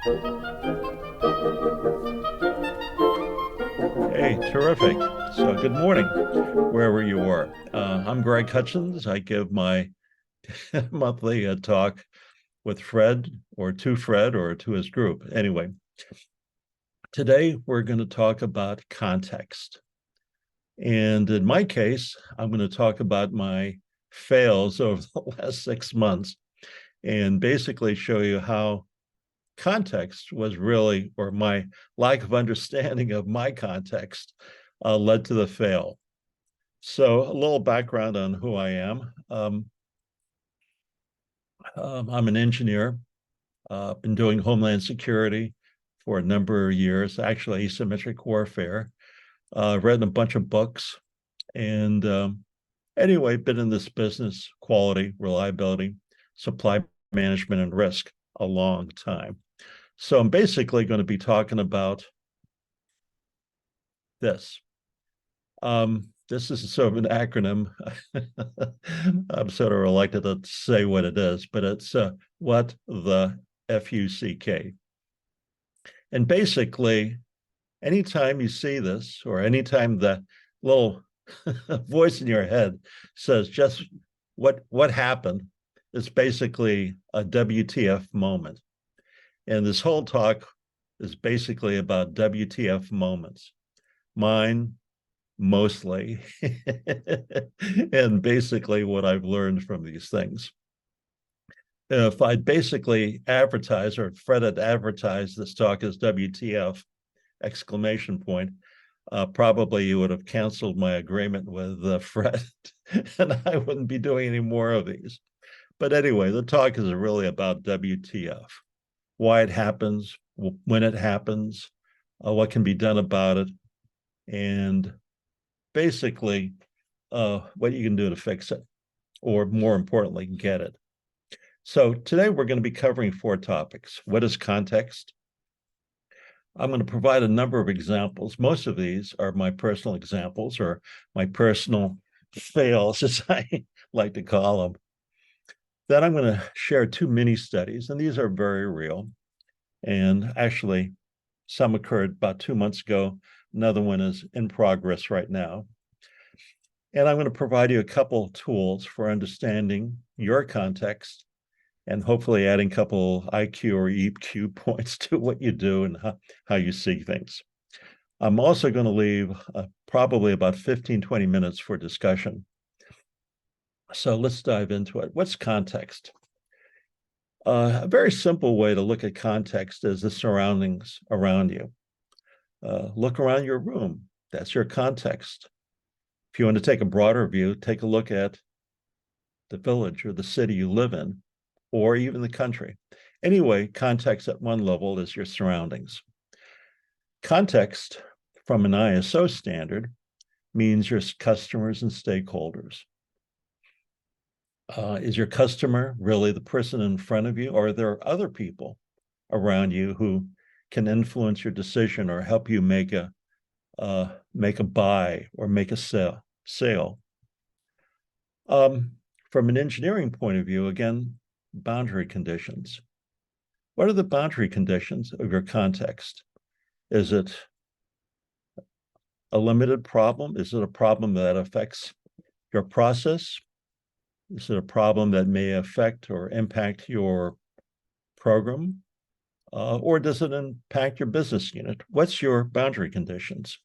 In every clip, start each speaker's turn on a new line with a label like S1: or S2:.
S1: Hey, terrific. So, good morning, wherever you are. I'm Greg Hutchins. I give my monthly talk with Fred, or to his group. Anyway, today we're going to talk about context. And in my case, I'm going to talk about my fails over the last 6 months and basically show you how context was really, or my lack of understanding of my context, led to the fail. So, a little background on who I am. I'm an engineer. Been doing homeland security for a number of years, actually asymmetric warfare. Read a bunch of books, and anyway, been in this business, quality, reliability, supply management, and risk a long time. So I'm basically going to be talking about this. This is sort of an acronym. I'm sort of reluctant to say what it is, but it's what the FUCK. And basically, anytime you see this, or anytime the little voice in your head says just what happened, it's basically a WTF moment. And this whole talk is basically about WTF moments. Mine, mostly, and basically what I've learned from these things. If I'd basically advertise, or Fred had advertised this talk as WTF, exclamation point, probably you would have canceled my agreement with Fred, and I wouldn't be doing any more of these. But anyway, the talk is really about WTF, why it happens, when it happens, what can be done about it, and basically what you can do to fix it, or more importantly, get it. So today we're going to be covering 4 topics. What is context? I'm going to provide a number of examples. Most of these are my personal examples, or my personal fails, as I like to call them. Then I'm going to share 2 mini studies, and these are very real. And actually, some occurred about 2 months ago. Another one is in progress right now. And I'm going to provide you a couple tools for understanding your context, and hopefully adding a couple IQ or EQ points to what you do and how you see things. I'm also going to leave probably about 15, 20 minutes for discussion. So let's dive into it. What's context? A very simple way to look at context is the surroundings around you. Look around your room. That's your context. If you want to take a broader view, take a look at the village or the city you live in, or even the country. Anyway, context at one level is your surroundings. Context from an ISO standard means your customers and stakeholders. Is your customer really the person in front of you, or are there other people around you who can influence your decision or help you make a buy or make a sale? From an engineering point of view, again, boundary conditions. What are the boundary conditions of your context? Is it a limited problem? Is it a problem that affects your process? Is it a problem that may affect or impact your program? Or does it impact your business unit? What's your boundary conditions?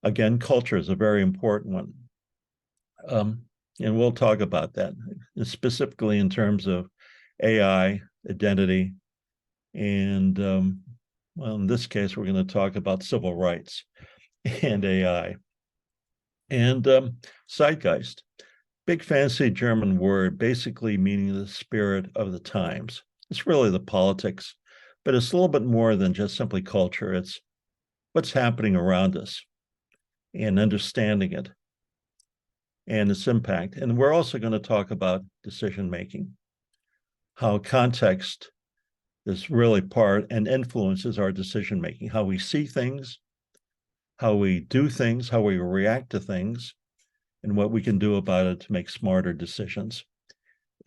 S1: Again, culture is a very important one. And we'll talk about that, specifically in terms of AI, identity, and well, in this case, we're going to talk about civil rights and AI. And zeitgeist, big fancy German word, basically meaning the spirit of the times. It's really the politics, but it's a little bit more than just simply culture. It's what's happening around us and understanding it and its impact. And we're also going to talk about decision making, how context is really part and influences our decision making, how we see things, how we do things, how we react to things, and what we can do about it to make smarter decisions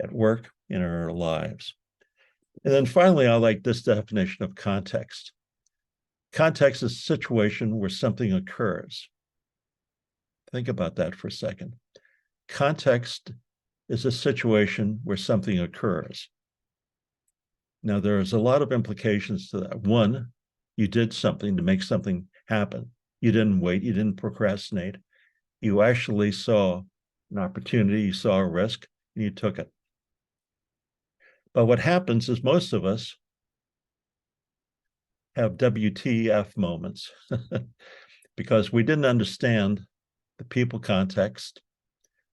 S1: at work, in our lives. And then finally, I like this definition of context. Context is a situation where something occurs. Think about that for a second. Context is a situation where something occurs. Now, there's a lot of implications to that. One, you did something to make something happen. You didn't wait, you didn't procrastinate. You actually saw an opportunity, you saw a risk, and you took it. But what happens is most of us have WTF moments because we didn't understand the people context.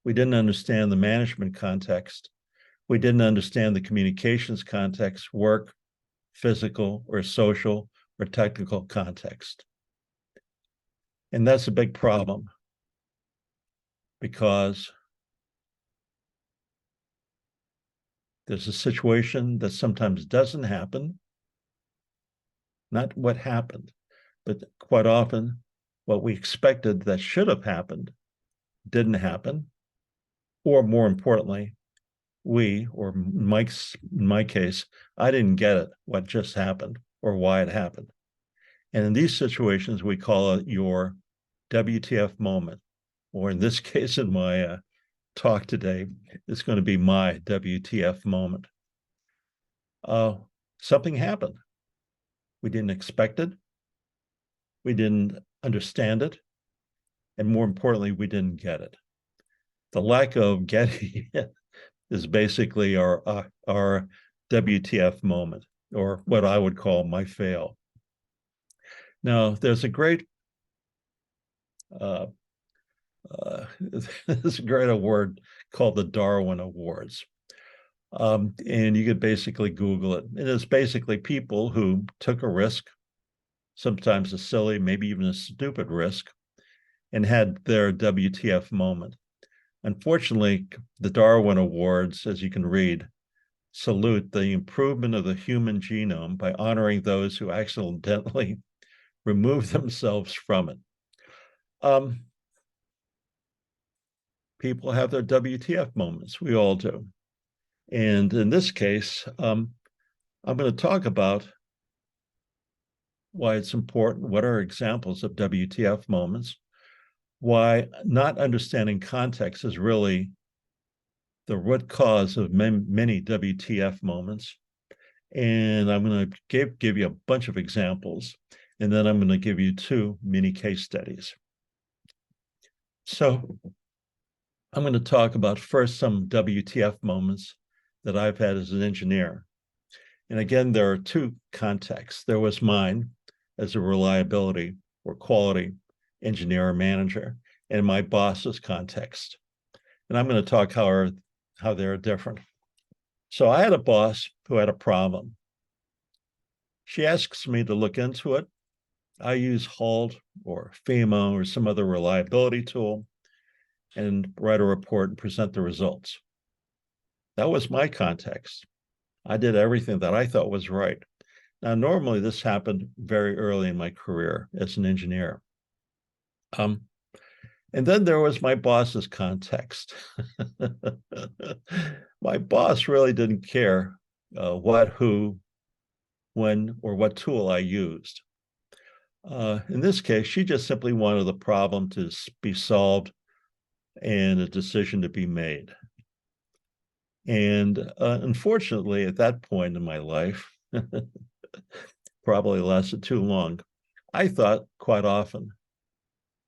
S1: We didn't understand the management context. We didn't understand the communications context, work, physical or social or technical context. And that's a big problem because there's a situation that sometimes doesn't happen, not what happened, but quite often what we expected that should have happened didn't happen, or more importantly, or in my case, I didn't get it, what just happened or why it happened. And in these situations, we call it your WTF moment, or in this case, in my talk today, it's going to be my WTF moment. Something happened. We didn't expect it. We didn't understand it. And more importantly, we didn't get it. The lack of getting it is basically our WTF moment, or what I would call my fail. Now, there's a great there's a great award called the Darwin Awards. And you could basically Google it. And it's basically people who took a risk, sometimes a silly, maybe even a stupid risk, and had their WTF moment. Unfortunately, the Darwin Awards, as you can read, salute the improvement of the human genome by honoring those who accidentally remove themselves from it. People have their WTF moments. We all do. And in this case, I'm going to talk about why it's important, what are examples of WTF moments, why not understanding context is really the root cause of many WTF moments. And I'm going to give you a bunch of examples, and then I'm going to give you 2 mini case studies. So I'm going to talk about first some WTF moments that I've had as an engineer. And again, there are 2 contexts. There was mine as a reliability or quality engineer or manager, and my boss's context. And I'm going to talk how they're different. So I had a boss who had a problem. She asks me to look into it. I use HALT or FEMA or some other reliability tool and write a report and present the results. That was my context. I did everything that I thought was right. Now, normally this happened very early in my career as an engineer. And then there was my boss's context. My boss really didn't care what, who, when, or what tool I used. In this case, she just simply wanted the problem to be solved and a decision to be made. And unfortunately, at that point in my life, probably lasted too long, I thought quite often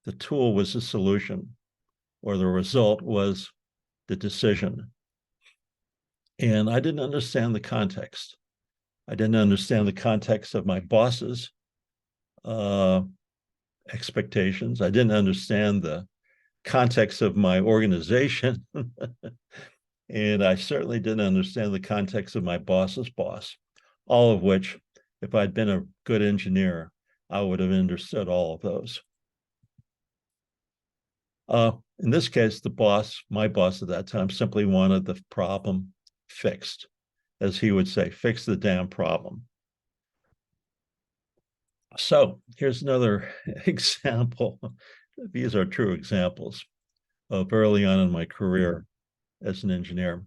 S1: the tool was the solution or the result was the decision. And I didn't understand the context. I didn't understand the context of my boss's expectations. I didn't understand the context of my organization. And I certainly didn't understand the context of my boss's boss, all of which, if I'd been a good engineer, I would have understood all of those. In this case, my boss at that time, simply wanted the problem fixed, as he would say, fix the damn problem. So here's another example. These are true examples of early on in my career as an engineer.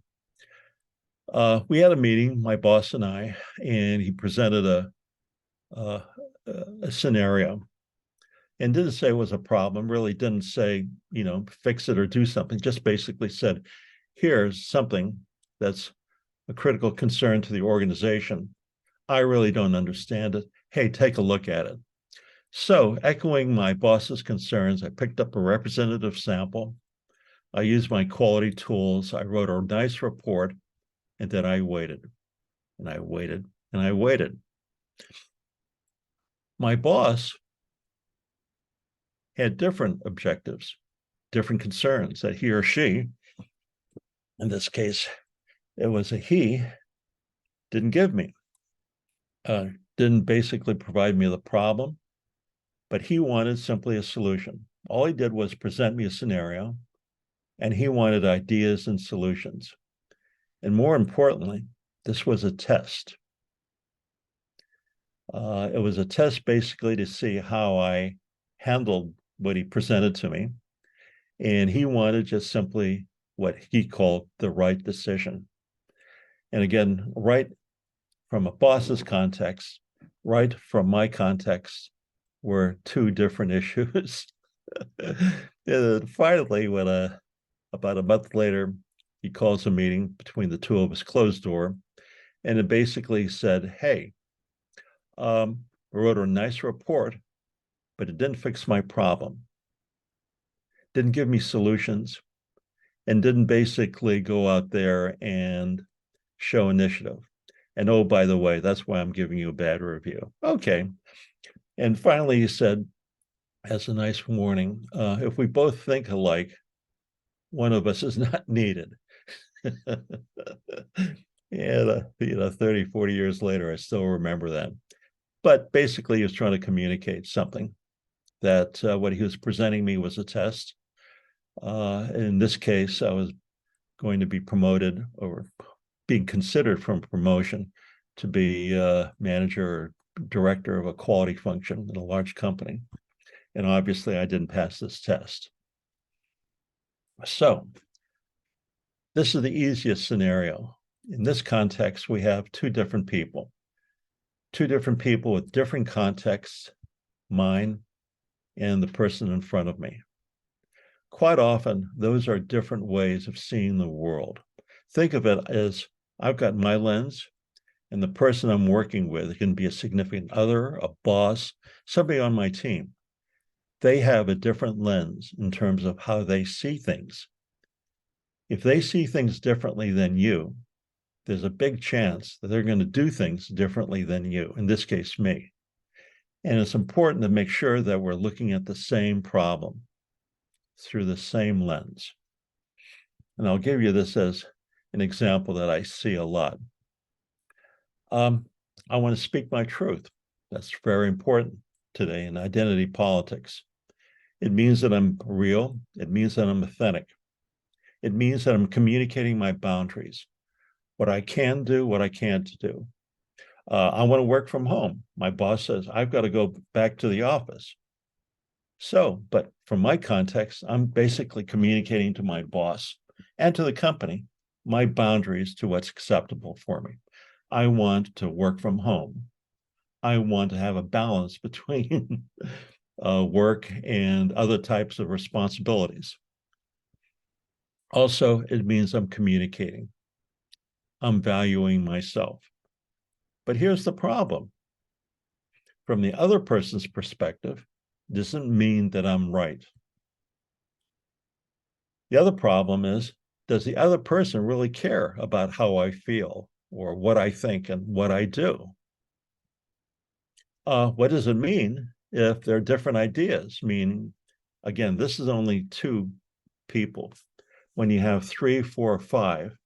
S1: We had a meeting, my boss and I, and he presented a, a scenario and didn't say it was a problem, really didn't say, fix it or do something, just basically said, here's something that's a critical concern to the organization. I really don't understand it. Hey, take a look at it. So, echoing my boss's concerns, I picked up a representative sample. I used my quality tools. I wrote a nice report, and then I waited and I waited and I waited. My boss had different objectives, different concerns that he or she, in this case, it was a he, didn't give me, didn't basically provide me the problem, but he wanted simply a solution. All he did was present me a scenario, and he wanted ideas and solutions. And more importantly, this was a test. It was a test basically to see how I handled what he presented to me. And he wanted just simply what he called the right decision. And again, right from a boss's context, right from my context, were two different issues. And finally, when about a month later, he calls a meeting between the two of us, closed door, and it basically said, hey, I wrote a nice report, but it didn't fix my problem, didn't give me solutions, and didn't basically go out there and show initiative. And oh, by the way, that's why I'm giving you a bad review. Okay. And finally, he said, as a nice warning, if we both think alike, one of us is not needed. And, 30, 40 years later, I still remember that. But basically, he was trying to communicate something that what he was presenting me was a test. In this case, I was going to be promoted or being considered for promotion to be manager or director of a quality function in a large company. And obviously, I didn't pass this test. So this is the easiest scenario. In this context, we have two different people with different contexts, mine and the person in front of me. Quite often, those are different ways of seeing the world. Think of it as I've got my lens, and the person I'm working with can be a significant other, a boss, somebody on my team. They have a different lens in terms of how they see things. If they see things differently than you, there's a big chance that they're going to do things differently than you, in this case, me. And it's important to make sure that we're looking at the same problem through the same lens. And I'll give you this as an example that I see a lot. I want to speak my truth. That's very important today in identity politics. It means that I'm real. It means that I'm authentic. It means that I'm communicating my boundaries, what I can do, what I can't do. I want to work from home. My boss says, I've got to go back to the office. So, but from my context, I'm basically communicating to my boss and to the company my boundaries to what's acceptable for me. I want to work from home. I want to have a balance between work and other types of responsibilities. Also, it means I'm communicating. I'm valuing myself. But here's the problem. From the other person's perspective, doesn't mean that I'm right. The other problem is, does the other person really care about how I feel or what I think and what I do? What does it mean if there are different ideas? Meaning, again, this is only two people. When you have 3, 4, 5,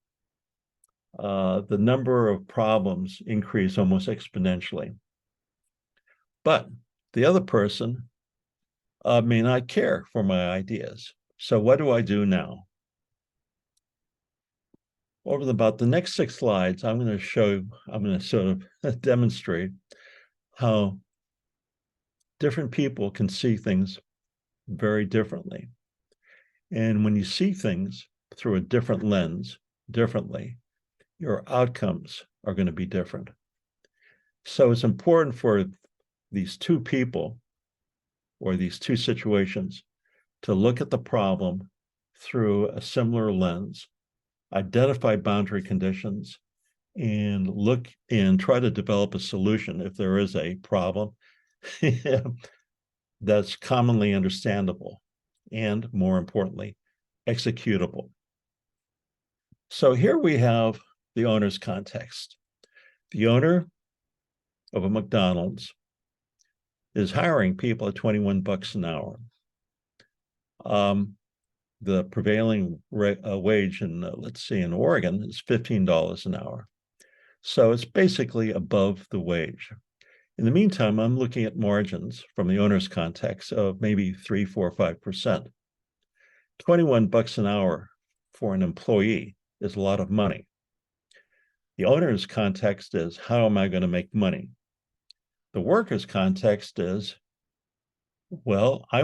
S1: the number of problems increase almost exponentially. But the other person may not care for my ideas. So what do I do now? Over about the next 6 slides, I'm going to sort of demonstrate how different people can see things very differently. And when you see things through a different lens, differently, your outcomes are going to be different. So it's important for these two people or these two situations to look at the problem through a similar lens, identify boundary conditions, and look and try to develop a solution if there is a problem that's commonly understandable and, more importantly, executable. So here we have the owner's context. The owner of a McDonald's is hiring people at 21 bucks an hour. The prevailing wage in, let's see, in Oregon is $15 an hour. So it's basically above the wage. In the meantime, I'm looking at margins from the owner's context of maybe 3, 4, 5%. 21 bucks an hour for an employee is a lot of money. The owner's context is, how am I going to make money? The worker's context is, well, I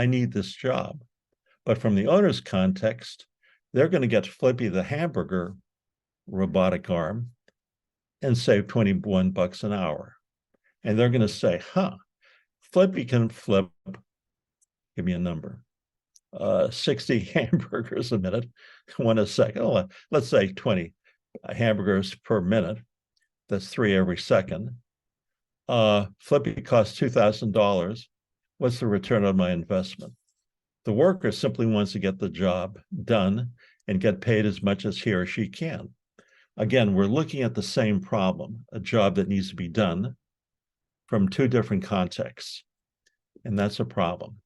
S1: need this job. But from the owner's context, they're going to get Flippy the hamburger robotic arm and save 21 bucks an hour. And they're going to say, Flippy can flip, give me a number, 60 hamburgers a minute, one a second. Oh, let's say 20 hamburgers per minute. That's 3 every second. Flippy costs $2,000. What's the return on my investment? The worker simply wants to get the job done and get paid as much as he or she can. Again, we're looking at the same problem, a job that needs to be done from two different contexts, and that's a problem.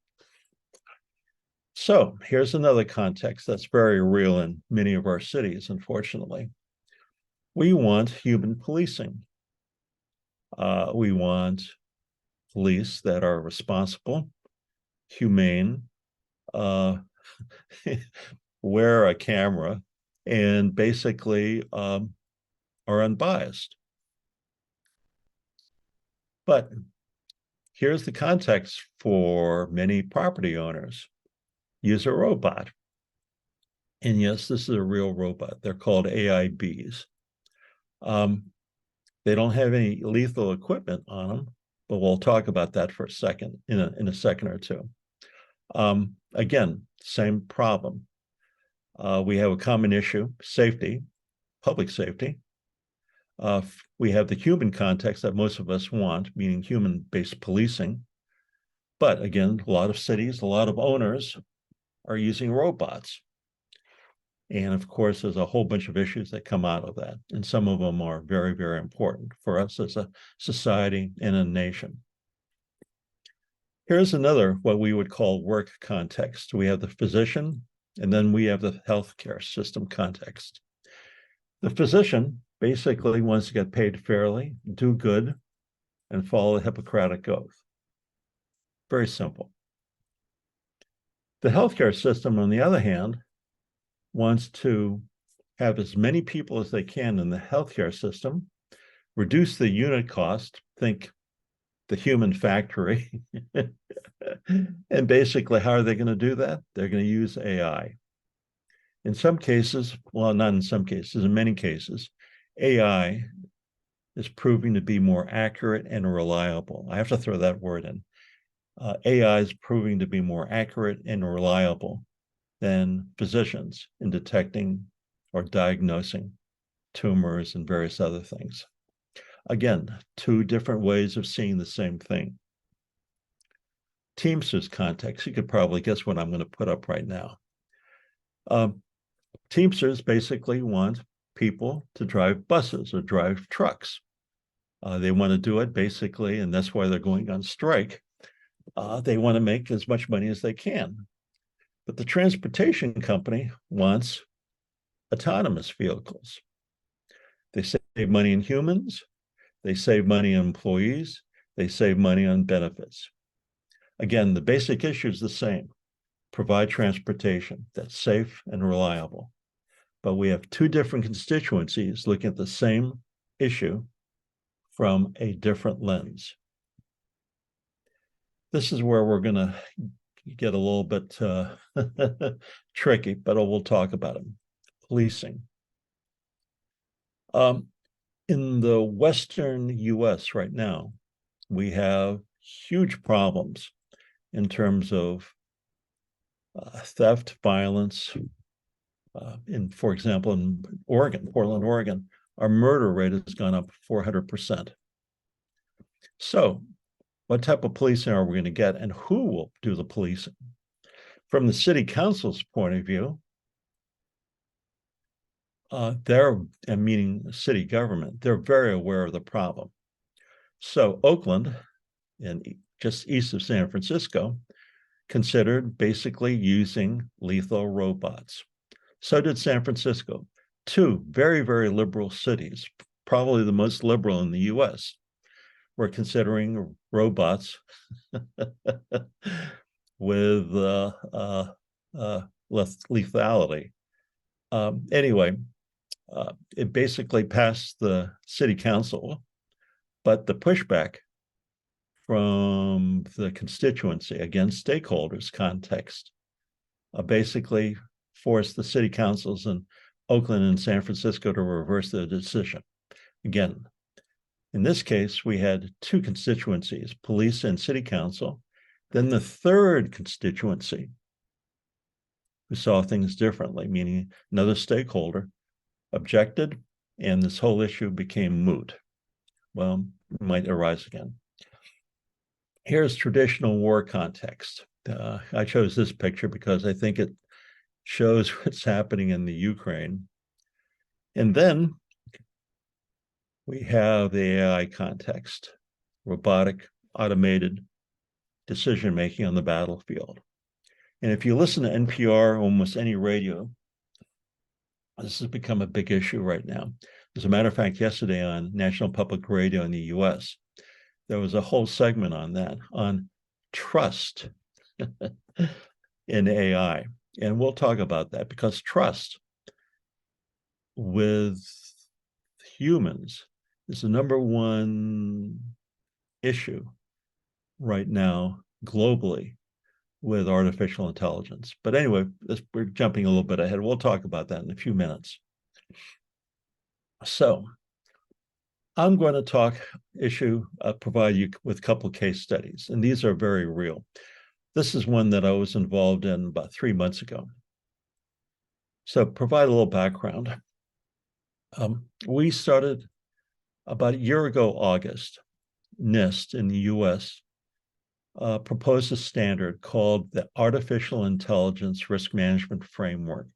S1: So here's another context that's very real in many of our cities, unfortunately. We want human policing. We want police that are responsible, humane, wear a camera, and basically are unbiased. But here's the context for many property owners. Use a robot. And yes, this is a real robot. They're called AIBs. They don't have any lethal equipment on them, but we'll talk about that for a second, in a second or two. Again, same problem. We have a common issue, safety, public safety. We have the human context that most of us want, meaning human-based policing. But again, a lot of cities, a lot of owners are using robots. And of course, there's a whole bunch of issues that come out of that. And some of them are very, very important for us as a society and a nation. Here's another, what we would call work context. We have the physician, and then we have the healthcare system context. The physician basically wants to get paid fairly, do good, and follow the Hippocratic Oath. Very simple. The healthcare system, on the other hand, wants to have as many people as they can in the healthcare system, reduce the unit cost, think the human factory. And basically, how are they going to do that? They're going to use AI. In some cases, well, not in some cases, in many cases, AI is proving to be more accurate and reliable. I have to throw that word in. AI is proving to be more accurate and reliable than physicians in detecting or diagnosing tumors and various other things. Again, two different ways of seeing the same thing. Teamsters context, you could probably guess what I'm going to put up right now. Teamsters basically want people to drive buses or drive trucks. They want to do it basically, and that's why they're going on strike. They want to make as much money as they can. But the transportation company wants autonomous vehicles. They save money in humans, they save money on employees, they save money on benefits. Again, the basic issue is the same. Provide transportation that's safe and reliable. But we have two different constituencies looking at the same issue from a different lens. This is where we're going to get a little bit tricky, but we'll talk about it. Policing. Um, in the Western US right now, we have huge problems in terms of theft, violence. For example, in Oregon, Portland, Oregon, our murder rate has gone up 400%. So, what type of policing are we going to get, and who will do the policing? From the city council's point of view, meaning city government, they're very aware of the problem. So Oakland, just east of San Francisco, considered basically using lethal robots. So did San Francisco. Two very, very liberal cities, probably the most liberal in the US, were considering robots with lethality. Anyway, it basically passed the city council, but the pushback from the constituency, again, stakeholders context, basically forced the city councils in Oakland and San Francisco to reverse their decision. Again, in this case, we had two constituencies, police and city council. Then the third constituency, who saw things differently, meaning another stakeholder, objected, and this whole issue became moot. Well, it might arise again. Here's traditional war context. I chose this picture because I think it shows what's happening in the Ukraine. And then we have the AI context, robotic, automated decision-making on the battlefield. And if you listen to NPR, almost any radio, this has become a big issue right now. As a matter of fact, yesterday on National Public Radio in the US, there was a whole segment on that, on trust in AI. And we'll talk about that because trust with humans is the number one issue right now globally with artificial intelligence. But anyway, we're jumping a little bit ahead. We'll talk about that in a few minutes. So I'm going to provide you with a couple of case studies, and these are very real. This is one that I was involved in about 3 months ago. So provide a little background. We started about a year ago, August, NIST in the US proposed a standard called the Artificial Intelligence Risk Management Framework.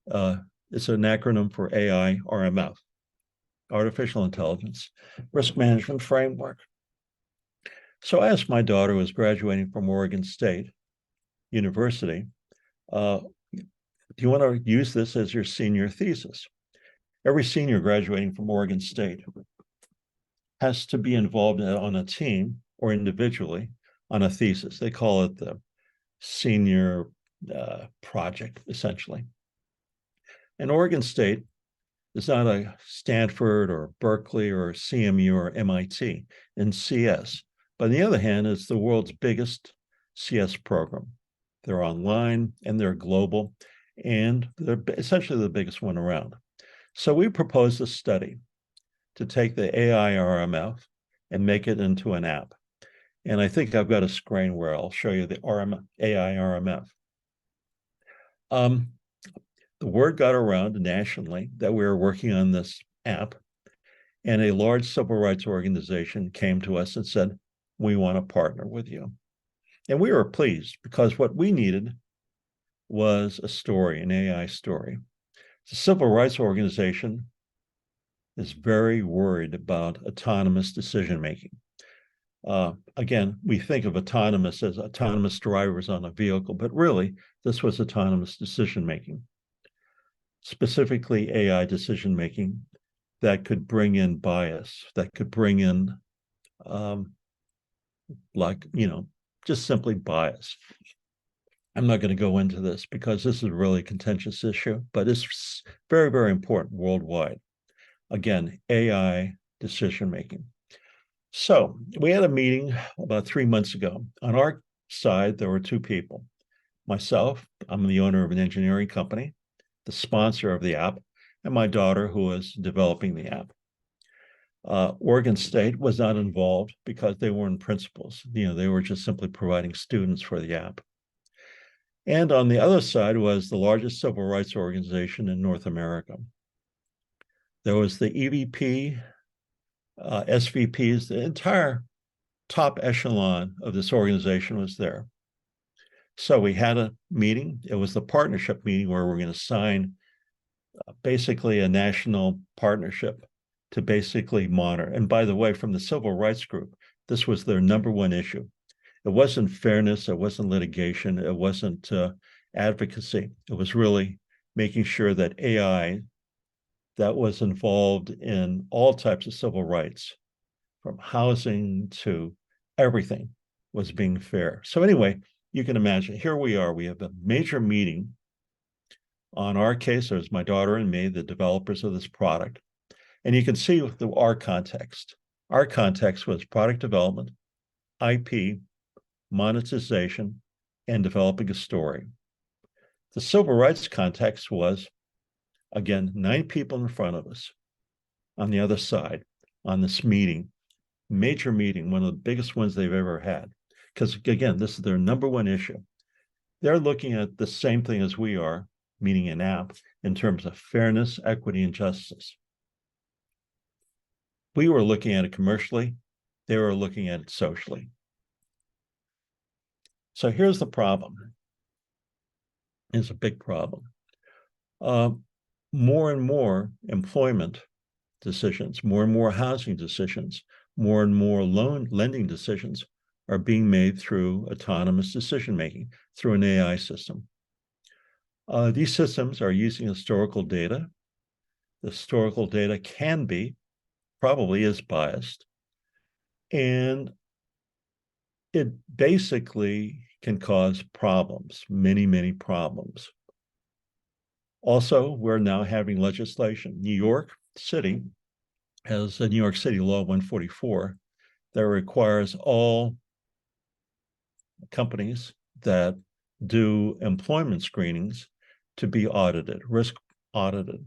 S1: It's an acronym for AI-RMF, Artificial Intelligence Risk Management Framework. So I asked my daughter, who was graduating from Oregon State University, do you want to use this as your senior thesis? Every senior graduating from Oregon State has to be involved on a team or individually on a thesis. They call it the senior project, essentially. And Oregon State is not a Stanford or Berkeley or CMU or MIT in CS. But on the other hand, it's the world's biggest CS program. They're online and they're global, and they're essentially the biggest one around. So we proposed a study to take the AI-RMF and make it into an app. And I think I've got a screen where I'll show you the AI-RMF. The word got around nationally that we were working on this app, and a large civil rights organization came to us and said, we want to partner with you. And we were pleased because what we needed was a story, an AI story. The civil rights organization is very worried about autonomous decision-making. Again, we think of autonomous as autonomous drivers on a vehicle, but really, this was autonomous decision-making, specifically AI decision-making that could bring in bias, that could bring in, just simply bias. I'm not going to go into this because this is a really contentious issue, but it's very, very important worldwide. Again, AI decision-making. So we had a meeting about 3 months ago. On our side, there were two people. Myself, I'm the owner of an engineering company, the sponsor of the app, and my daughter, who was developing the app. Oregon State was not involved because they weren't principals. They were just simply providing students for the app. And on the other side was the largest civil rights organization in North America. There was the EVP, SVPs, the entire top echelon of this organization was there. So we had a meeting. It was the partnership meeting where we're going to sign basically a national partnership to basically monitor. And by the way, from the civil rights group, this was their number one issue. It wasn't fairness, it wasn't litigation, it wasn't advocacy. It was really making sure that AI that was involved in all types of civil rights, from housing to everything, was being fair. So anyway, you can imagine, here we are, we have a major meeting. On our case, there's my daughter and me, the developers of this product. And you can see our context. Our context was product development, IP, monetization, and developing a story. The civil rights context was, again, 9 people in front of us on the other side on this meeting, major meeting, one of the biggest ones they've ever had. Because again, this is their number one issue. They're looking at the same thing as we are, meaning an app, in terms of fairness, equity, and justice. We were looking at it commercially. They were looking at it socially. So here's the problem. It's a big problem. More and more employment decisions, more and more housing decisions, more and more lending decisions are being made through autonomous decision-making, through an AI system. These systems are using historical data. The historical data probably is biased. And it basically can cause problems, many, many problems. Also, we're now having legislation. New York City has a New York City Law 144 that requires all companies that do employment screenings to be audited, risk audited.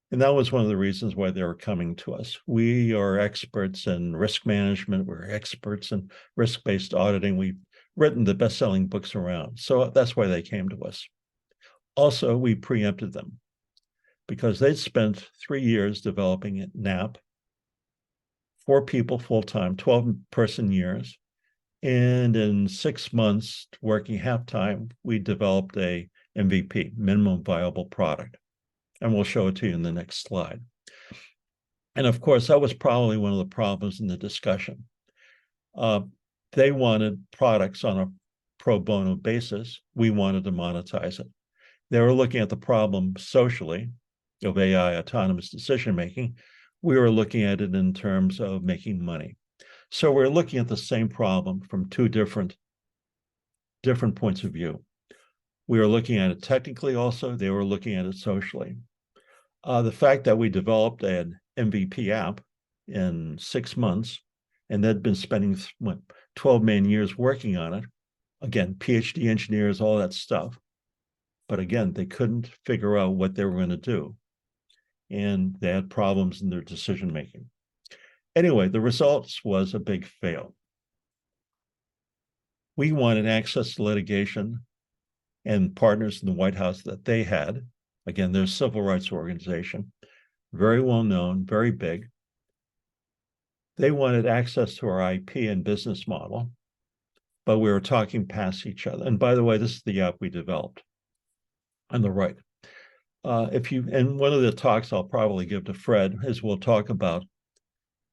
S1: And that was one of the reasons why they were coming to us. We are experts in risk management. We're experts in risk-based auditing. We've written the best-selling books around. So that's why they came to us. Also, we preempted them because they'd spent 3 years developing an app, 4 people full-time, 12-person years. And in 6 months, working half-time, we developed a MVP, minimum viable product. And we'll show it to you in the next slide. And of course, that was probably one of the problems in the discussion. They wanted products on a pro bono basis. We wanted to monetize it. They were looking at the problem socially of AI autonomous decision-making. We were looking at it in terms of making money. So we're looking at the same problem from 2 different points of view. We were looking at it technically also. They were looking at it socially. The fact that we developed an MVP app in 6 months, and they'd been spending 12 man years working on it. Again, PhD engineers, all that stuff. But again, they couldn't figure out what they were going to do. And they had problems in their decision-making. Anyway, the results was a big fail. We wanted access to litigation and partners in the White House that they had. Again, they're a civil rights organization, very well known, very big. They wanted access to our IP and business model, but we were talking past each other. And by the way, this is the app we developed on the right. And one of the talks I'll probably give to Fred is we'll talk about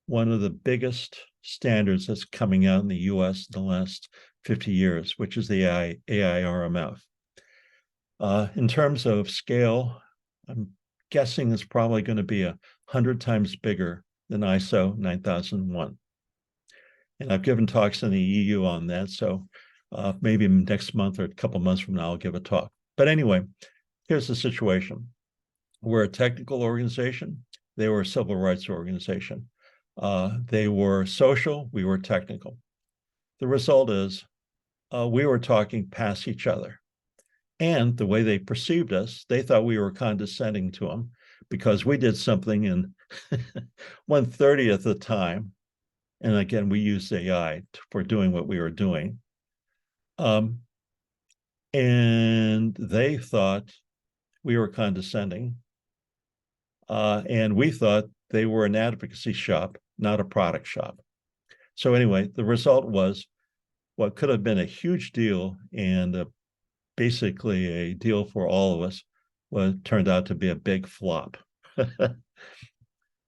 S1: one of the biggest standards that's coming out in the US in the last 50 years, which is the AI-RMF. In terms of scale, I'm guessing it's probably going to be 100 times bigger than ISO 9001. And I've given talks in the EU on that, so maybe next month or a couple months from now, I'll give a talk. But anyway, here's the situation. We're a technical organization. They were a civil rights organization. They were social. We were technical. The result is we were talking past each other. And the way they perceived us, they thought we were condescending to them because we did something in 1/30th of the time. And again, we used AI for doing what we were doing. And they thought we were condescending. And we thought they were an advocacy shop, not a product shop. So anyway, the result was what could have been a huge deal and basically a deal for all of us turned out to be a big flop.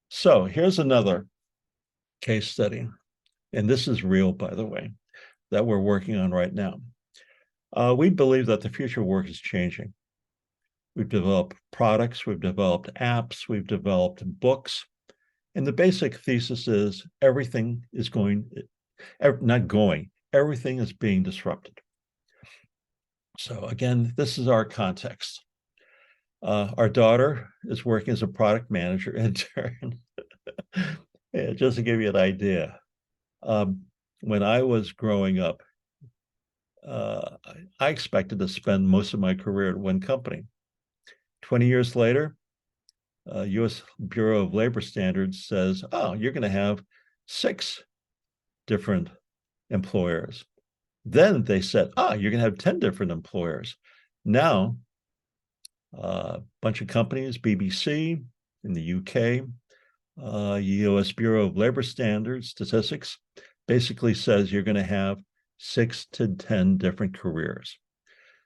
S1: So here's another case study, and this is real, by the way, that we're working on right now. We believe that the future of work is changing. We've developed products, we've developed apps, we've developed books, and the basic thesis is everything is everything is being disrupted. So again, this is our context. Our daughter is working as a product manager intern. Yeah, just to give you an idea, when I was growing up, I expected to spend most of my career at one company. 20 years later, U.S. Bureau of Labor Standards says, oh, you're going to have 6 different employers. Then they said, you're going to have 10 different employers. Now, a bunch of companies, BBC in the UK, U.S. Bureau of Labor Standards, Statistics, basically says you're going to have 6 to 10 different careers.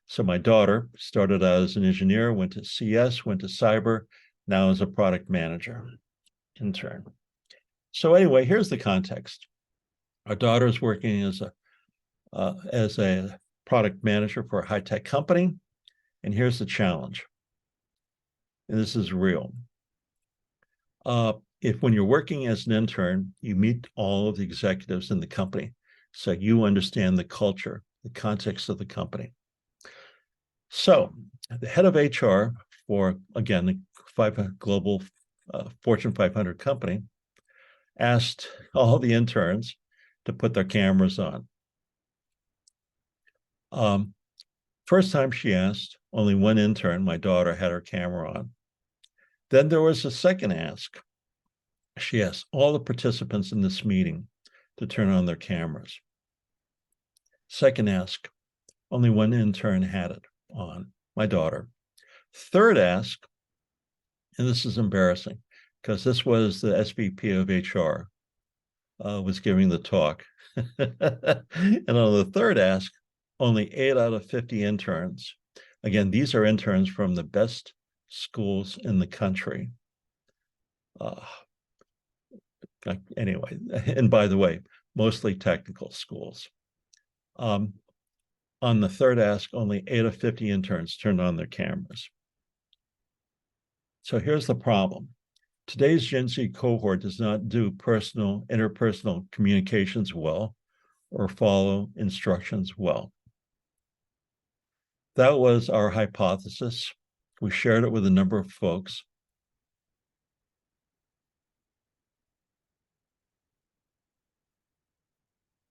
S1: So my daughter started out as an engineer, went to CS, went to cyber, now as a product manager intern. So anyway, here's the context. Our daughter is working as a product manager for a high-tech company, and here's the challenge. And this is real. If when you're working as an intern, you meet all of the executives in the company, so you understand the culture, the context of the company. So the head of HR for, again, the global Fortune 500 company asked all the interns to put their cameras on. First time she asked, only one intern, my daughter, had her camera on. Then there was a second ask. She asked all the participants in this meeting to turn on their cameras. Second ask, only one intern had it on, my daughter. Third ask, and this is embarrassing because this was the SVP of HR was giving the talk. And on the third ask, only 8 out of 50 interns. Again, these are interns from the best schools in the country. Anyway, and by the way, mostly technical schools. On the third ask, only 8 of 50 interns turned on their cameras. So here's the problem. Today's Gen Z cohort does not do interpersonal communications well or follow instructions well. That was our hypothesis. We shared it with a number of folks.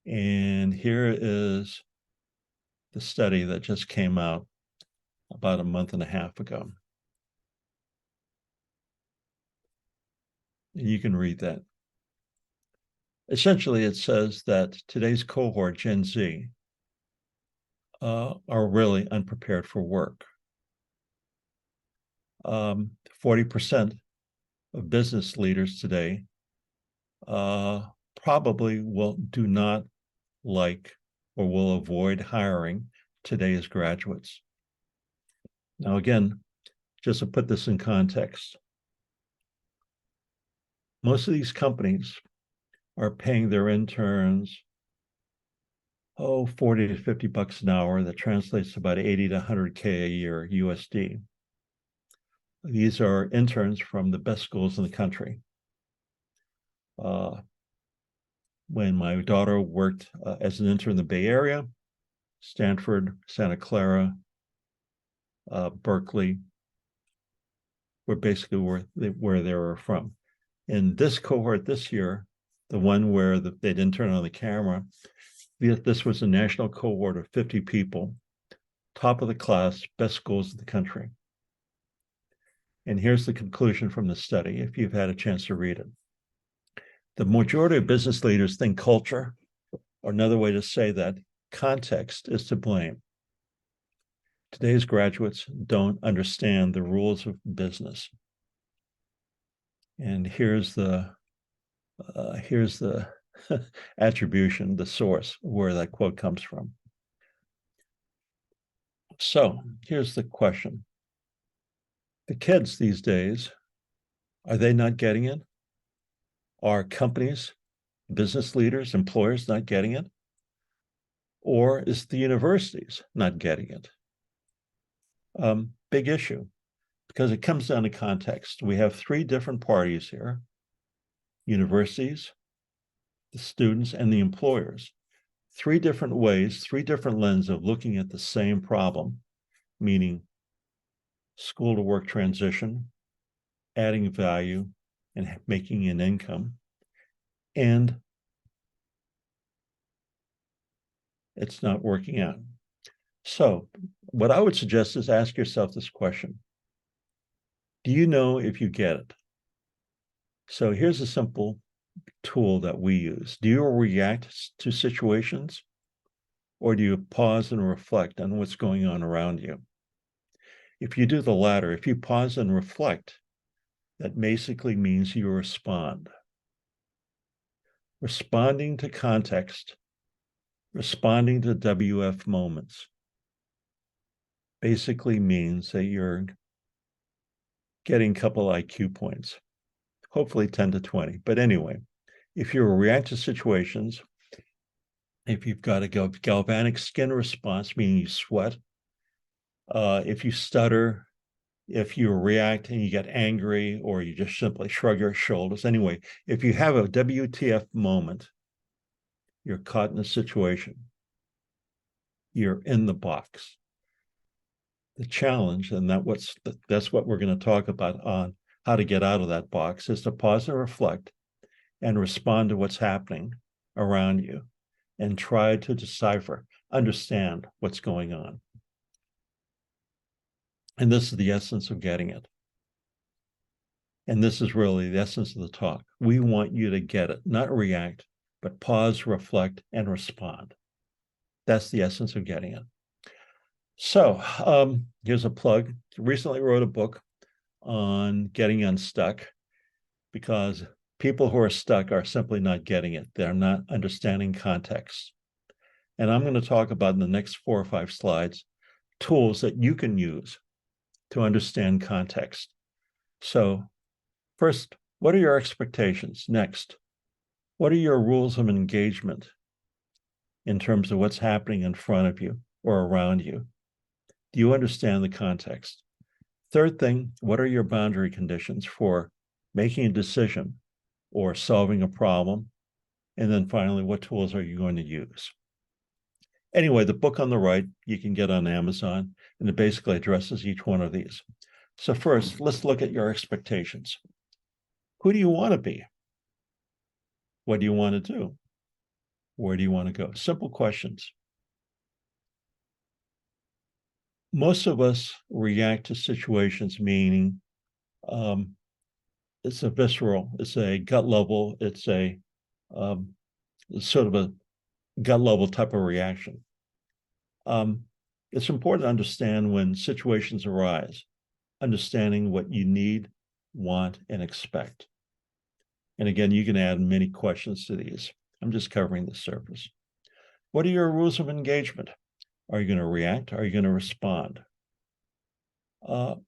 S1: And here is the study that just came out about a month and a half ago. And you can read that. Essentially, it says that today's cohort, Gen Z, are really unprepared for work. 40% of business leaders today probably do not like or will avoid hiring today's graduates. Now, again, just to put this in context, most of these companies are paying their interns, 40 to 50 bucks an hour. That translates to about 80 to 100K a year USD. These are interns from the best schools in the country. When my daughter worked as an intern in the Bay Area, Stanford, Santa Clara, Berkeley, were basically where they were from. In this cohort this year, the one where they didn't turn on the camera, this was a national cohort of 50 people. top of the class, best schools in the country. And here's the conclusion from the study, if you've had a chance to read it. The majority of business leaders think culture, or another way to say that, context, is to blame. Today's graduates don't understand the rules of business. And here's the attribution, the source where that quote comes from. So here's the question. The kids these days, are they not getting it? Are companies, business leaders, employers not getting it? Or is the universities not getting it? Big issue, because it comes down to context. We have three different parties here: universities, the students, and the employers. Three different ways, three different lenses of looking at the same problem, meaning school to work transition, adding value, and making an income. And it's not working out. So what I would suggest is ask yourself this question. Do you know if you get it? So here's a simple tool that we use. Do you react to situations, or do you pause and reflect on what's going on around you? If you do the latter, if you pause and reflect, that basically means you respond. Responding to context, responding to WF moments, basically means that you're getting a couple IQ points, hopefully 10 to 20. But anyway, if you react to situations, if you've got a galvanic skin response, meaning you sweat, if you stutter, if you react and you get angry, or you just simply shrug your shoulders. Anyway, if you have a WTF moment, you're caught in a situation. You're in the box. The challenge, and that's what we're going to talk about on how to get out of that box, is to pause and reflect and respond to what's happening around you and try to decipher, understand what's going on. And this is the essence of getting it. And this is really the essence of the talk. We want you to get it, not react, but pause, reflect, and respond. That's the essence of getting it. So here's a plug. Recently wrote a book on getting unstuck, because people who are stuck are simply not getting it. They're not understanding context. And I'm going to talk about in the next 4 or 5 slides, tools that you can use to understand context. So first, what are your expectations? Next, what are your rules of engagement in terms of what's happening in front of you or around you? Do you understand the context? Third thing, what are your boundary conditions for making a decision or solving a problem? And then finally, what tools are you going to use? Anyway, the book on the right, you can get on Amazon, and it basically addresses each one of these. So first, let's look at your expectations. Who do you want to be? What do you want to do? Where do you want to go? Simple questions. Most of us react to situations, meaning it's a visceral, it's a gut level, it's a sort of a gut level type of reaction. It's important to understand when situations arise, understanding what you need, want, and expect. And again, you can add many questions to these. I'm just covering the surface. What are your rules of engagement? Are you going to react? Are you going to respond? Do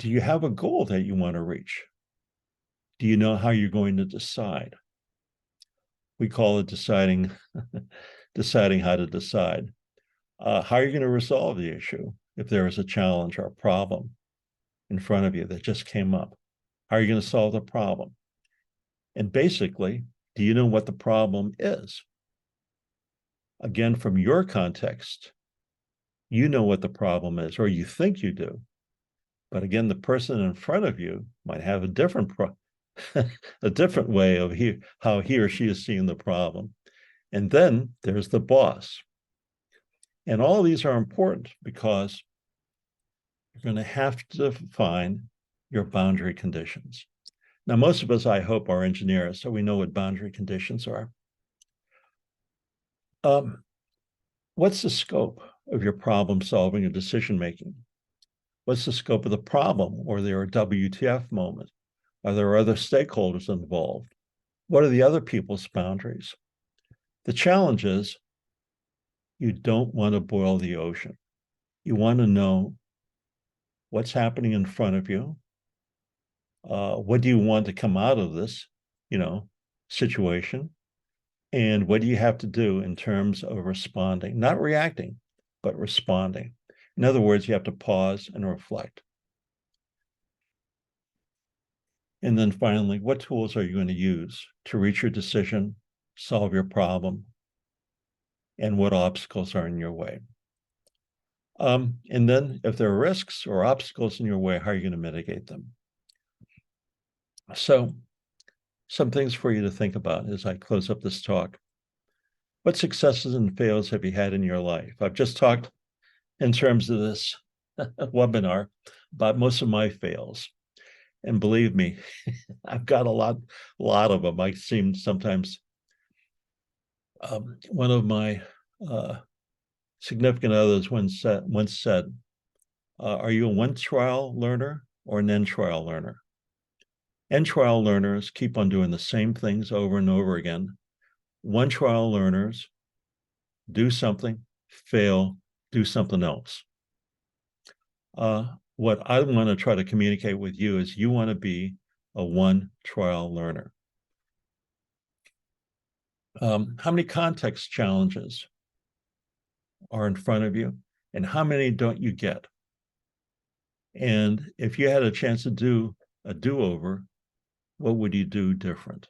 S1: you have a goal that you want to reach? Do you know how you're going to decide? We call it deciding, deciding how to decide. How are you going to resolve the issue if there is a challenge or a problem in front of you that just came up? How are you going to solve the problem? And basically, do you know what the problem is? Again, from your context, you know what the problem is, or you think you do. But again, the person in front of you might have a different a different way of how he or she is seeing the problem. And then there's the boss. And all of these are important because you're going to have to define your boundary conditions. Now, most of us, I hope, are engineers, so we know what boundary conditions are. What's the scope of your problem solving or decision making? What's the scope of the problem, or there a WTF moment? Are there other stakeholders involved? What are the other people's boundaries? The challenge is you don't want to boil the ocean. You want to know what's happening in front of you. What do you want to come out of this, situation? And what do you have to do in terms of responding, not reacting, but responding? In other words, you have to pause and reflect. And then finally, what tools are you going to use to reach your decision, solve your problem, and what obstacles are in your way? And then if there are risks or obstacles in your way, how are you going to mitigate them? So some things for you to think about as I close up this talk. What successes and fails have you had in your life? I've just talked in terms of this webinar about most of my fails. And believe me, I've got a lot of them. I seem sometimes, one of my significant others once said, are you a one trial learner or an end trial learner? End trial learners keep on doing the same things over and over again. One trial learners do something, fail, do something else. What I want to try to communicate with you is you want to be a one trial learner. How many context challenges are in front of you, and how many don't you get? And if you had a chance to do a do-over, what would you do different?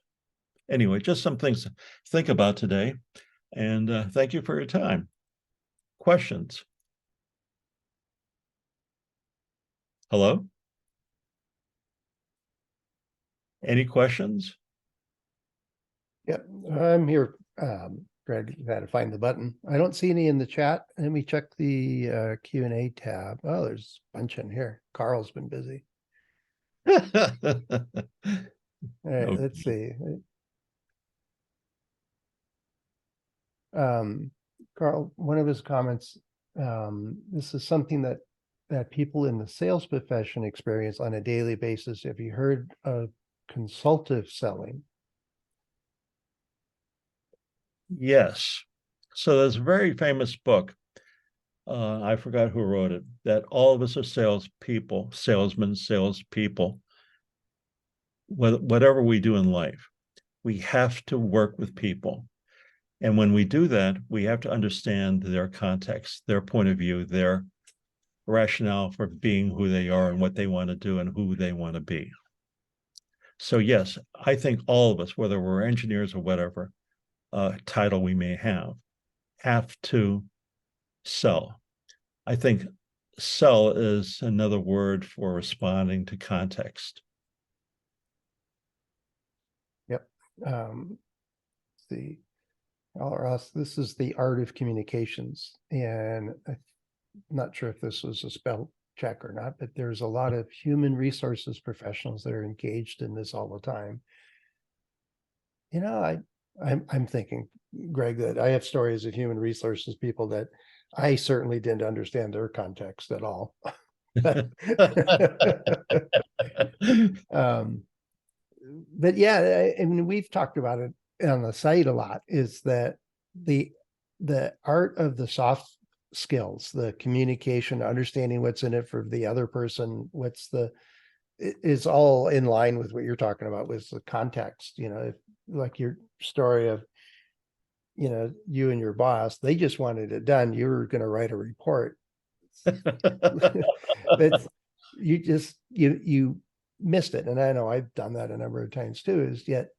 S1: Anyway, just some things to think about today. And thank you for your time. Questions? Hello? Any questions?
S2: Yep, I'm here. Greg, you had to find the button. I don't see any in the chat. Let me check the Q&A tab. Oh, there's a bunch in here. Carl's been busy. All right,
S1: Okay.
S2: let's see. Carl, one of his comments, this is something that people in the sales profession experience on a daily basis. Have you heard of consultative selling?
S1: Yes. So there's a very famous book. I forgot who wrote it, that all of us are salespeople, salesmen, salespeople. Whatever we do in life, we have to work with people. And when we do that, we have to understand their context, their point of view, their rationale for being who they are and what they want to do and who they want to be. So yes, I think all of us, whether we're engineers or whatever title we may have to sell. I think sell is another word for responding to context.
S2: Yep. This is the art of communications, and I'm not sure if this was a spell check or not, but there's a lot of human resources professionals that are engaged in this all the time. I'm thinking, Greg, that I have stories of human resources people that I certainly didn't understand their context at all. But yeah, I mean, we've talked about it on the site a lot, is that the art of the soft skills, the communication, understanding what's in it for the other person, is all in line with what you're talking about with the context. If, like your story of, you and your boss, they just wanted it done. You were going to write a report. But you missed it. And I know I've done that a number of times too, is yet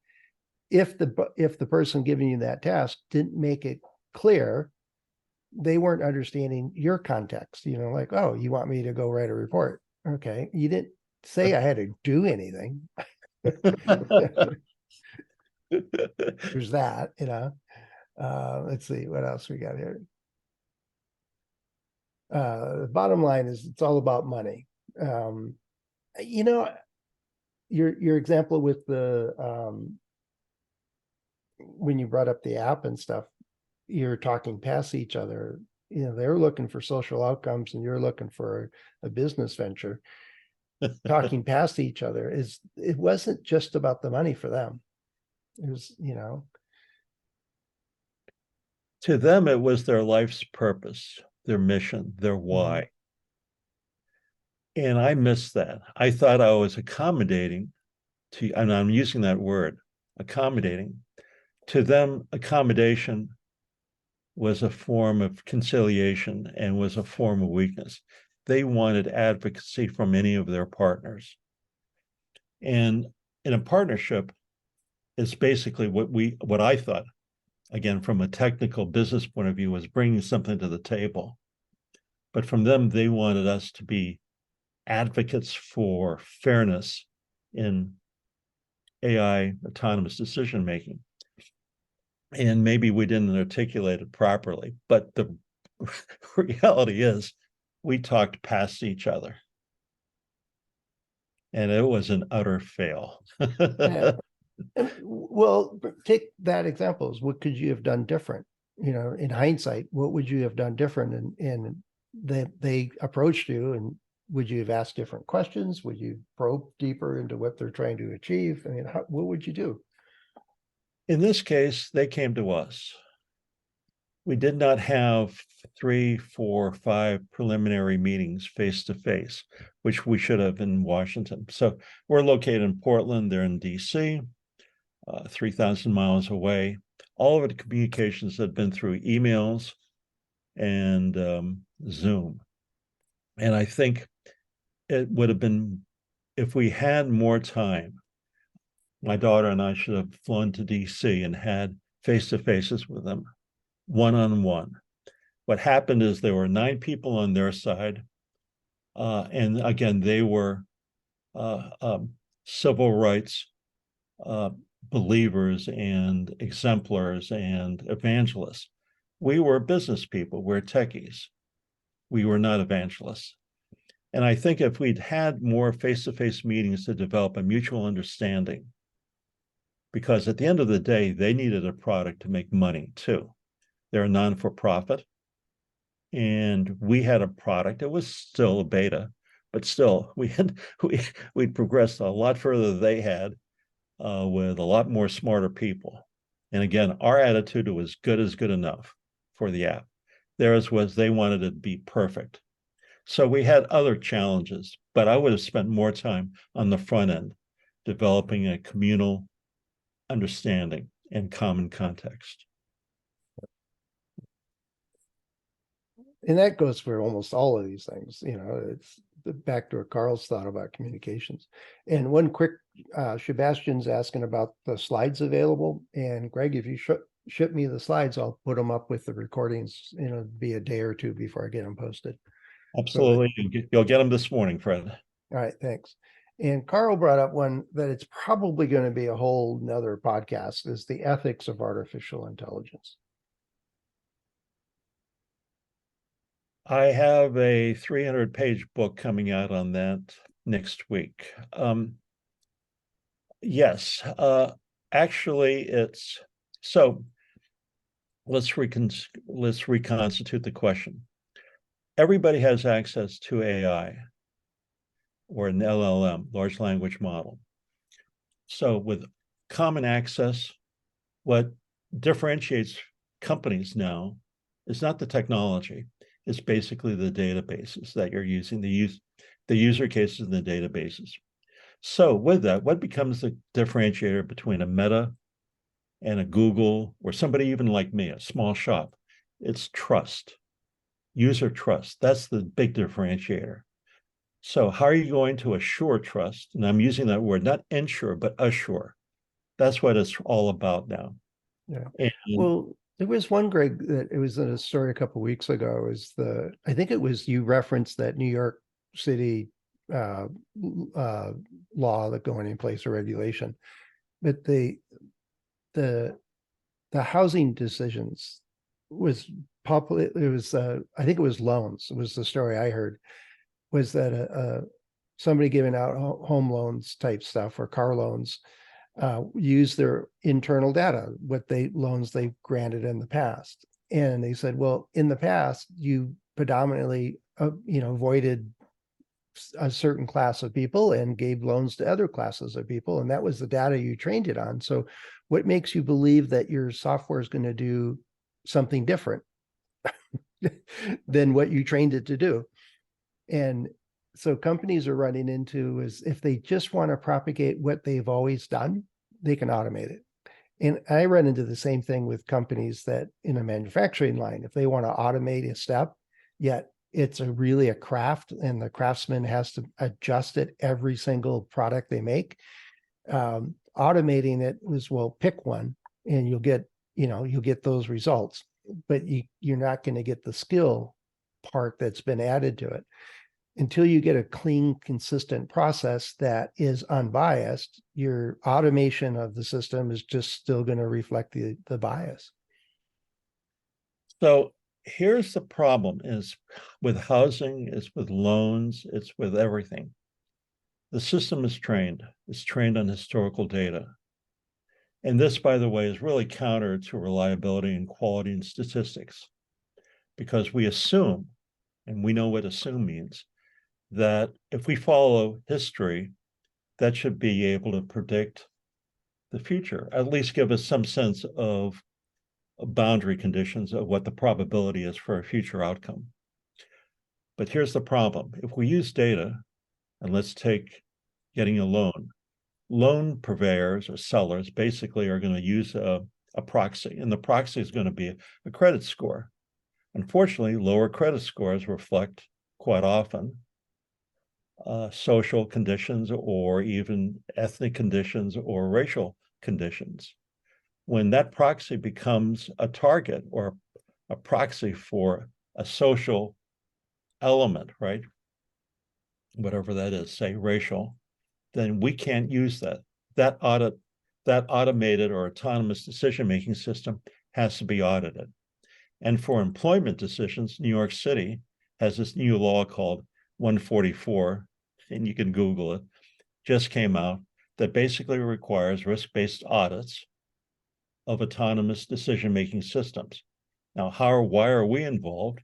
S2: if the person giving you that task didn't make it clear, they weren't understanding your context. Like, oh, you want me to go write a report? Okay, you didn't say I had to do anything. There's that. Let's see what else we got here. Bottom line is it's all about money. Um, you know, your example with the when you brought up the app and stuff, you're talking past each other. You know, they're looking for social outcomes and you're looking for a business venture. Talking past each other it wasn't just about the money for them. It was, you know,
S1: To them, it was their life's purpose, their mission, their why. And I missed that. I thought I was accommodating to, and I'm using that word, accommodating. To them, accommodation was a form of conciliation and was a form of weakness. They wanted advocacy from any of their partners. And in a partnership, it's basically what I thought, again, from a technical business point of view, was bringing something to the table. But from them, they wanted us to be advocates for fairness in AI autonomous decision making. And maybe we didn't articulate it properly, but the reality is we talked past each other. And it was an utter fail.
S2: yeah. Well, take that example. What could you have done different? You know, in hindsight, what would you have done different? And they approached you, and would you have asked different questions? Would you probe deeper into what they're trying to achieve? I mean, what would you do?
S1: In this case, they came to us. We did not have 3, 4, 5 preliminary meetings face to face, which we should have in Washington. So we're located in Portland, they're in DC, 3,000 miles away. All of the communications had been through emails and Zoom. And I think it would have been, if we had more time, my daughter and I should have flown to DC and had face to faces with them, one on one. What happened is there were 9 people on their side. And again, they were civil rights believers and exemplars and evangelists. We were business people, we're techies. We were not evangelists. And I think if we'd had more face-to-face meetings to develop a mutual understanding, because at the end of the day, they needed a product to make money too. They're a non-for-profit. And we had a product. It was still a beta, but still we'd progressed a lot further than they had with a lot more smarter people. And again, our attitude was good as good enough for the app. Theirs was they wanted it to be perfect. So we had other challenges, but I would have spent more time on the front end developing a communal understanding and common context.
S2: And that goes for almost all of these things. You know, it's back to what Carl's thought about communications. And one quick, Sebastian's asking about the slides available. And Greg, if you ship me the slides, I'll put them up with the recordings. You know, be a day or two before I get them posted.
S1: Absolutely. So, you'll get them this morning, Fred.
S2: All right, thanks. And Carl brought up one that it's probably going to be a whole nother podcast, is the ethics of artificial intelligence.
S1: I have a 300-page book coming out on that next week. Yes, actually, it's so. Let's reconstitute the question. Everybody has access to AI or an LLM, large language model. So with common access, what differentiates companies now is not the technology. It's basically the databases that you're using, the user cases in the databases. So with that, what becomes the differentiator between a Meta and a Google or somebody even like me, a small shop? It's trust, user trust. That's the big differentiator. So how are you going to assure trust? And I'm using that word, not ensure, but assure. That's what it's all about now.
S2: Yeah.
S1: And,
S2: well, there was one, Greg, that it was in a story a couple of weeks ago. Is I think it was, you referenced that New York City law that going in place, or regulation, but the housing decisions was it was I think it was loans. It was the story I heard, was that somebody giving out home loans type stuff or car loans use their internal data, what loans they granted in the past. And they said, well, in the past, you predominantly, avoided a certain class of people and gave loans to other classes of people. And that was the data you trained it on. So what makes you believe that your software is going to do something different than what you trained it to do? And so companies are running into is if they just want to propagate what they've always done, they can automate it. And I run into the same thing with companies that in a manufacturing line, if they want to automate a step, yet it's really a craft and the craftsman has to adjust it every single product they make. Automating it was, well, pick one and you'll get those results, but you're not going to get the skill part that's been added to it. Until you get a clean, consistent process that is unbiased, your automation of the system is just still going to reflect the bias.
S1: So here's the problem is with housing, it's with loans, it's with everything. The system is trained. It's trained on historical data. And this, by the way, is really counter to reliability and quality in statistics, because we assume, and we know what assume means, that if we follow history, that should be able to predict the future, at least give us some sense of boundary conditions of what the probability is for a future outcome. But here's the problem. If we use data, and let's take getting a loan purveyors or sellers basically are going to use a proxy, and the proxy is going to be a credit score. Unfortunately, lower credit scores reflect quite often social conditions or even ethnic conditions or racial conditions. When that proxy becomes a target or a proxy for a social element, right? Whatever that is, say racial, then we can't use that. That automated or autonomous decision-making system has to be audited. And for employment decisions, New York City has this new law called 144, and you can Google it, just came out, that basically requires risk-based audits of autonomous decision-making systems. Now, why are we involved?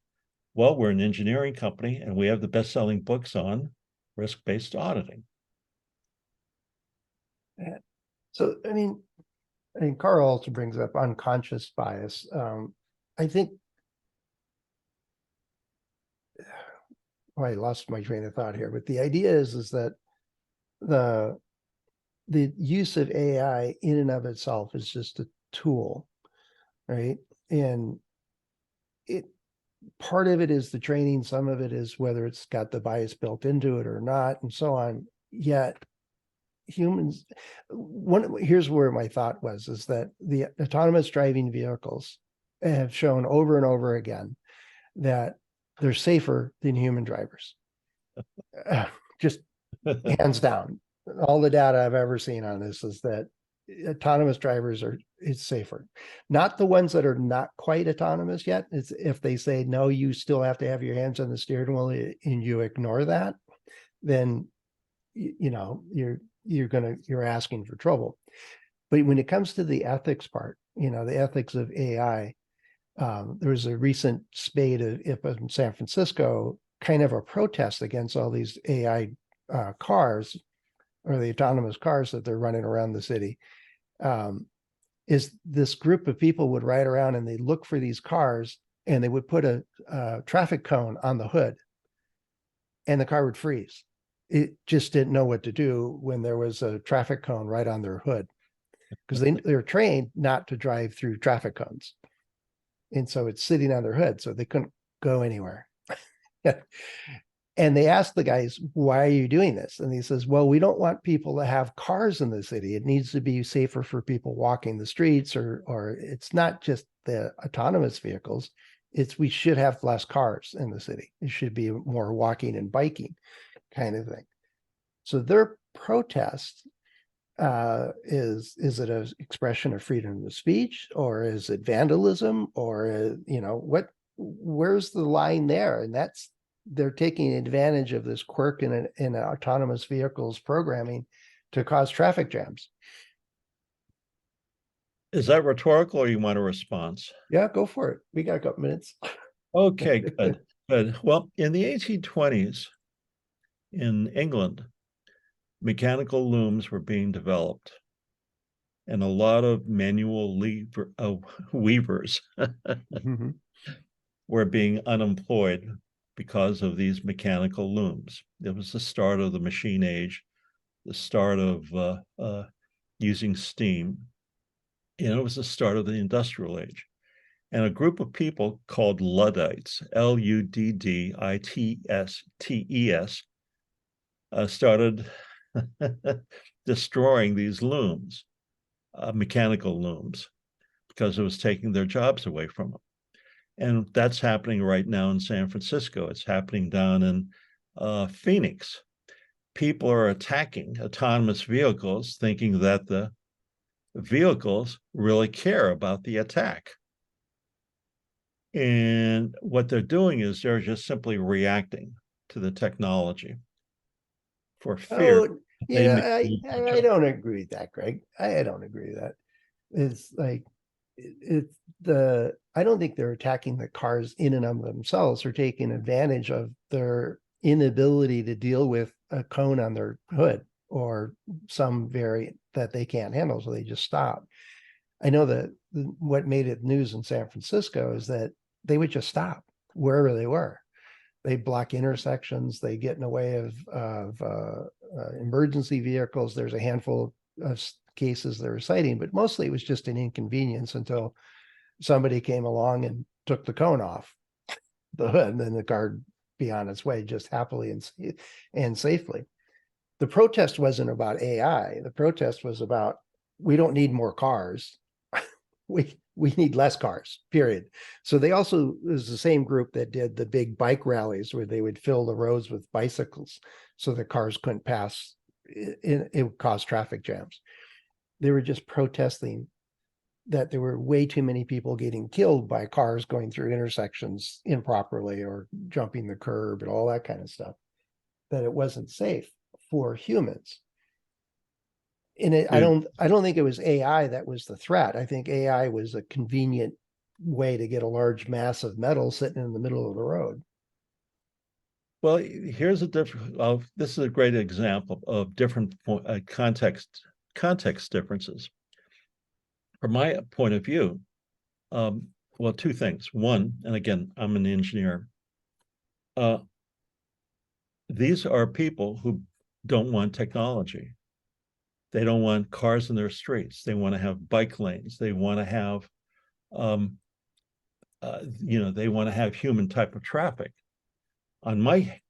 S1: Well, we're an engineering company and we have the best-selling books on risk-based auditing.
S2: So, I mean, Carl also brings up unconscious bias. I think, I lost my train of thought here, but the idea is that the use of AI in and of itself is just a tool, right? And part of it is the training, some of it is whether it's got the bias built into it or not, and so on. Yet humans, here's where my thought was, is that the autonomous driving vehicles have shown over and over again that they're safer than human drivers. Just hands down. All the data I've ever seen on this is that autonomous drivers it's safer. Not the ones that are not quite autonomous yet. It's if they say, no, you still have to have your hands on the steering wheel and you ignore that, then, you're asking for trouble. But when it comes to the ethics part, the ethics of AI, there was a recent spate in San Francisco, kind of a protest against all these AI cars, or the autonomous cars that they're running around the city. Is this group of people would ride around and they look for these cars and they would put a traffic cone on the hood and the car would freeze. It just didn't know what to do when there was a traffic cone right on their hood, because they were trained not to drive through traffic cones. And so it's sitting on their hood, so they couldn't go anywhere. And they asked the guys, why are you doing this? And he says, well, we don't want people to have cars in the city. It needs to be safer for people walking the streets, or it's not just the autonomous vehicles. We should have less cars in the city. It should be more walking and biking kind of thing. So their protest is it an expression of freedom of speech, or is it vandalism, or what where's the line there? And that's, they're taking advantage of this quirk in autonomous vehicles programming to cause traffic jams.
S1: Is that rhetorical or you want a response?
S2: Yeah, go for it. We got a couple minutes.
S1: Okay, good, good. Well, in the 1820s in England, mechanical looms were being developed, and a lot of manual weavers
S2: Mhm.
S1: were being unemployed because of these mechanical looms. It was the start of the machine age, the start of using steam, and it was the start of the industrial age. And a group of people called Luddites, Luddites, started destroying these looms, mechanical looms, because it was taking their jobs away from them. And that's happening right now in San Francisco. It's happening down in Phoenix. People are attacking autonomous vehicles, thinking that the vehicles really care about the attack. And what they're doing is they're just simply reacting to the technology for fear.
S2: Oh,
S1: They may
S2: I don't agree with that, Greg. I don't agree with that. It's like it's the I don't think they're attacking the cars in and of themselves. They're taking advantage of their inability to deal with a cone on their hood or some variant that they can't handle, so they just stop. I know that what made it news in San Francisco is that they would just stop wherever they were. They block intersections. They get in the way of emergency vehicles. There's a handful of cases they're citing, but mostly it was just an inconvenience until somebody came along and took the cone off the hood, and then the car would be on its way just happily and safely. The protest wasn't about AI. The protest was about, we don't need more cars. we need less cars, period. So they also, it was the same group that did the big bike rallies where they would fill the roads with bicycles so the cars couldn't pass. It would cause traffic jams. They were just protesting that there were way too many people getting killed by cars going through intersections improperly or jumping the curb and all that kind of stuff, that it wasn't safe for humans. And I don't think it was AI that was the threat. I think AI was a convenient way to get a large mass of metal sitting in the middle of the road.
S1: Well, here's a different. This is a great example of different context differences. From my point of view, well, two things. One, and again, I'm an engineer. These are people who don't want technology. They don't want cars in their streets. They want to have bike lanes. They want to have, they want to have human type of traffic. On my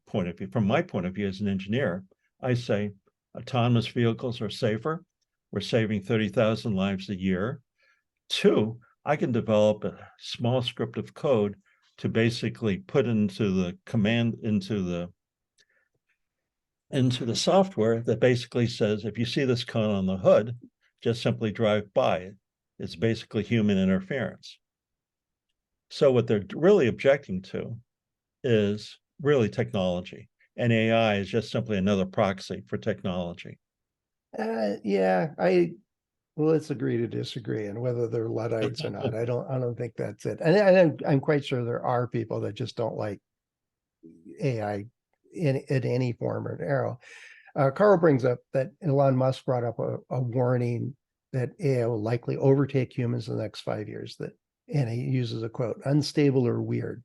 S1: point of view, from my point of view as an engineer, I say autonomous vehicles are safer. We're saving 30,000 lives a year. Two, I can develop a small script of code to basically put into the command, into the software that basically says, if you see this cone on the hood, just simply drive by it. It's basically human interference. So what they're really objecting to is really technology, and AI is just simply another proxy for technology.
S2: Well, let's agree to disagree, and whether they're Luddites or not, I don't think that's it. And I'm quite sure there are people that just don't like AI in any form or arrow. Carl brings up that Elon Musk brought up a warning that AI will likely overtake humans in the next 5 years. And he uses a quote, unstable or weird.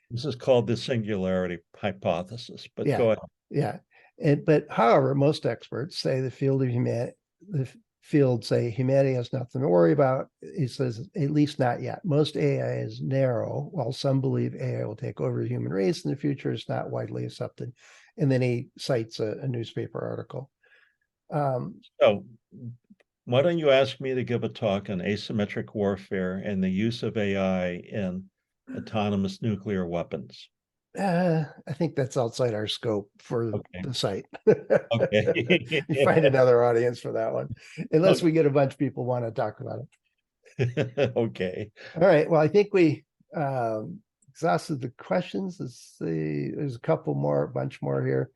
S1: This is called the singularity hypothesis, but
S2: yeah,
S1: go ahead.
S2: Yeah. But however, most experts say the field say humanity has nothing to worry about. He says, at least not yet. Most AI is narrow, while some believe AI will take over the human race in the future. It's not widely accepted. And then he cites a newspaper article.
S1: So why don't you ask me to give a talk on asymmetric warfare and the use of AI in autonomous nuclear weapons?
S2: I think that's outside our scope for the site.
S1: Okay.
S2: You find another audience for that one, unless we get a bunch of people want to talk about it.
S1: Okay.
S2: All right. Well, I think we exhausted the questions. Let's see, there's a bunch more here.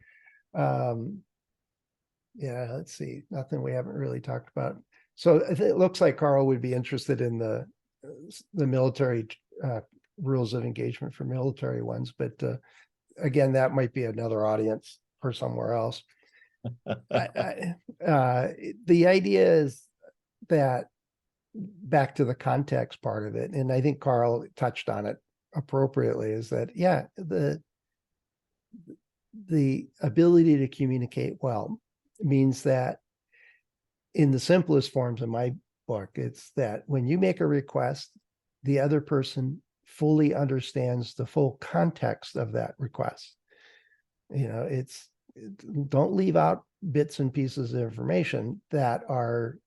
S2: Yeah, let's see, nothing we haven't really talked about. So it looks like Carl would be interested in the military rules of engagement for military ones, but again, that might be another audience for somewhere else. The idea is that, back to the context part of it, and I think Carl touched on it appropriately, is that, yeah, the ability to communicate well means that, in the simplest forms of my book, it's that when you make a request, the other person fully understands the full context of that request. Don't leave out bits and pieces of information that are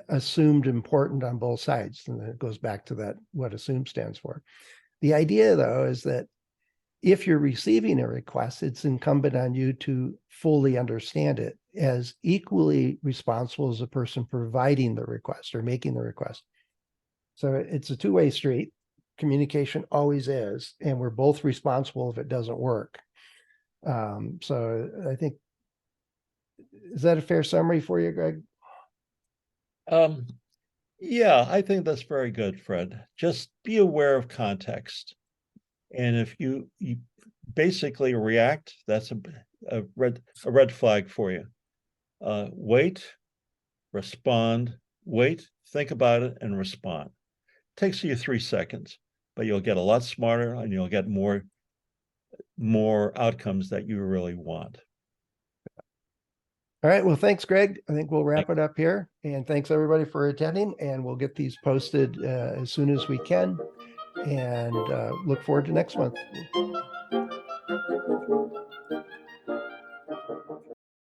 S2: assumed important on both sides. And it goes back to that, what assume stands for. The idea, though, is that if you're receiving a request, it's incumbent on you to fully understand it, as equally responsible as the person providing the request or making the request. So it's a two-way street. Communication always is, and we're both responsible if it doesn't work. So I think, is that a fair summary for you, Greg?
S1: Yeah, I think that's very good, Fred. Just be aware of context. And if you basically react, that's a red flag for you. Wait, respond, wait, think about it, and respond. Takes you 3 seconds, but you'll get a lot smarter and you'll get more outcomes that you really want.
S2: All right. Well, thanks, Greg. I think we'll wrap it up here. And thanks, everybody, for attending. And we'll get these posted as soon as we can. And look forward to next month.